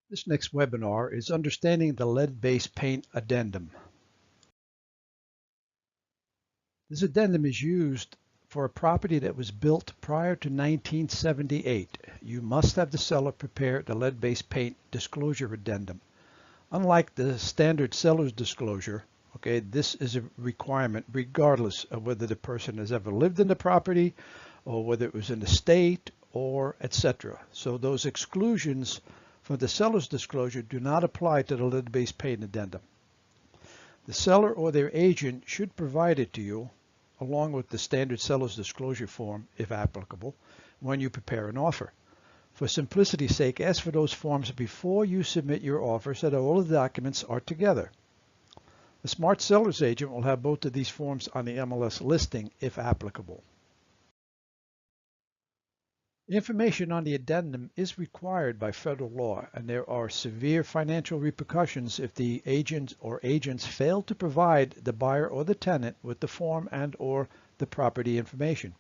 This next webinar is Understanding the Lead-Based Paint Addendum. This addendum is used for a property that was built prior to 1978. You must have the seller prepare the lead-based paint disclosure addendum. Unlike the standard seller's disclosure, this is a requirement regardless of whether the person has ever lived in the property or whether it was an estate or etc. So those exclusions for the seller's disclosure do not apply to the lead-based paint addendum. The seller or their agent should provide it to you along with the standard seller's disclosure form, if applicable, when you prepare an offer. For simplicity's sake, ask for those forms before you submit your offer so that all the documents are together. The smart seller's agent will have both of these forms on the MLS listing, if applicable. Information on the addendum is required by federal law, and there are severe financial repercussions if the agent or agents fail to provide the buyer or the tenant with the form and/or the property information.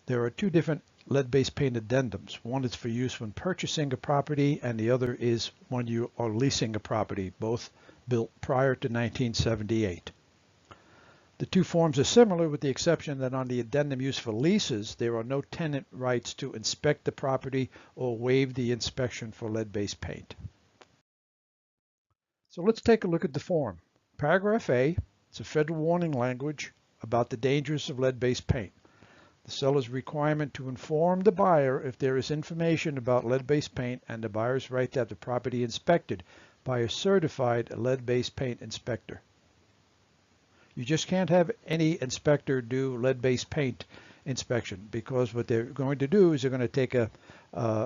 There are two different lead-based paint addendums. One is for use when purchasing a property, and the other is when you are leasing a property, both built prior to 1978. The two forms are similar with the exception that on the addendum used for leases, there are no tenant rights to inspect the property or waive the inspection for lead-based paint. So let's take a look at the form. Paragraph A, it's a federal warning language about the dangers of lead-based paint. The seller's requirement to inform the buyer if there is information about lead-based paint and the buyer's right to have the property inspected by a certified lead-based paint inspector. You just can't have any inspector do lead-based paint inspection, because what they're going to do is they're going to take a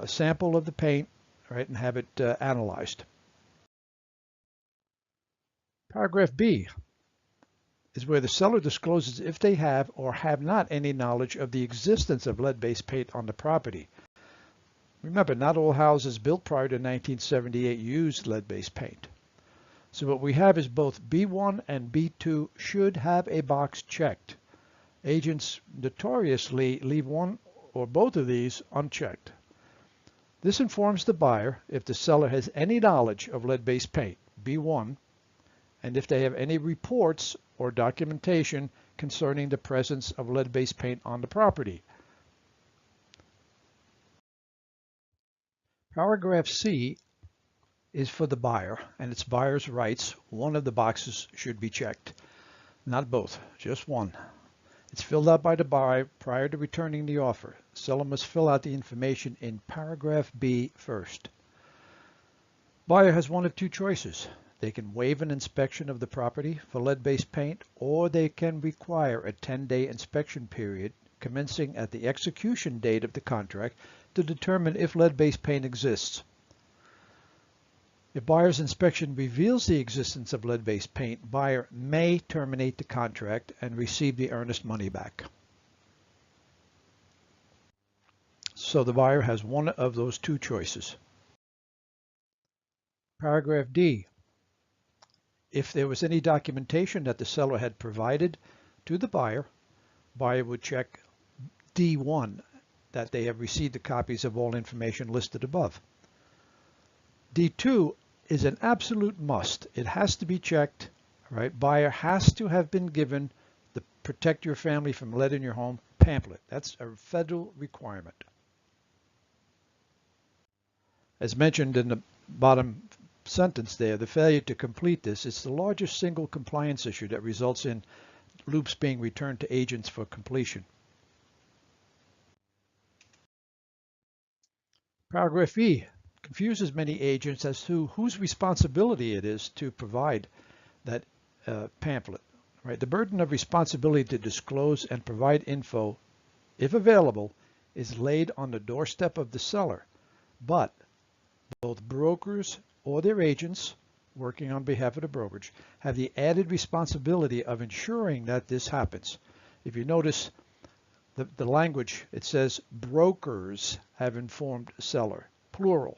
sample of the paint, right, and have it analyzed. Paragraph B is where the seller discloses if they have or have not any knowledge of the existence of lead-based paint on the property. Remember, not all houses built prior to 1978 used lead-based paint. So what we have is both B1 and B2 should have a box checked. Agents notoriously leave one or both of these unchecked. This informs the buyer if the seller has any knowledge of lead-based paint, B1, and if they have any reports or documentation concerning the presence of lead-based paint on the property. Paragraph C is for the buyer, and it's buyer's rights. One of the boxes should be checked. Not both, just one. It's filled out by the buyer prior to returning the offer. The seller must fill out the information in paragraph B first. Buyer has one of two choices. They can waive an inspection of the property for lead-based paint, or they can require a 10-day inspection period commencing at the execution date of the contract to determine if lead-based paint exists. If buyer's inspection reveals the existence of lead-based paint, buyer may terminate the contract and receive the earnest money back. So the buyer has one of those two choices. Paragraph D. If there was any documentation that the seller had provided to the buyer would check D1, that they have received the copies of all information listed above. D2 is an absolute must. It has to be checked, right? Buyer has to have been given the Protect Your Family from Lead in Your Home pamphlet. That's a federal requirement. As mentioned in the bottom sentence there, the failure to complete this is the largest single compliance issue that results in loops being returned to agents for completion. Paragraph E confuses many agents as to whose responsibility it is to provide that pamphlet. Right? The burden of responsibility to disclose and provide info, if available, is laid on the doorstep of the seller, but both brokers or their agents working on behalf of the brokerage have the added responsibility of ensuring that this happens. If you notice the language, it says brokers have informed seller, plural.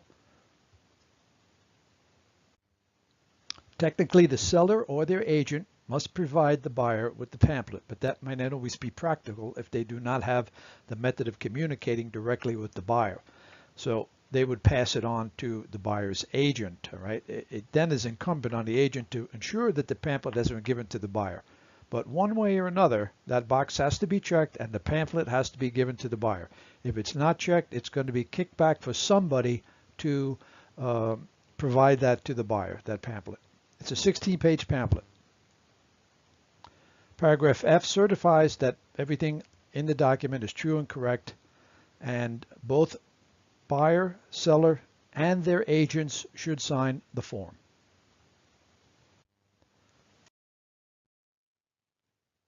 Technically, the seller or their agent must provide the buyer with the pamphlet, but that might not always be practical if they do not have the method of communicating directly with the buyer. So they would pass it on to the buyer's agent. All right. It then is incumbent on the agent to ensure that the pamphlet has been given to the buyer. But one way or another, that box has to be checked and the pamphlet has to be given to the buyer. If it's not checked, it's going to be kicked back for somebody to provide that to the buyer, that pamphlet. It's a 16-page pamphlet. Paragraph F certifies that everything in the document is true and correct, and both buyer, seller, and their agents should sign the form.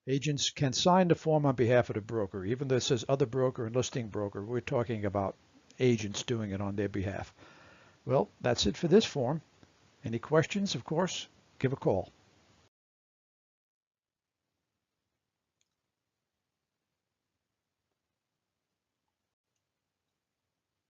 Agents can sign the form on behalf of the broker. Even though it says other broker and listing broker, we're talking about agents doing it on their behalf. Well, that's it for this form. Any questions, of course, give a call.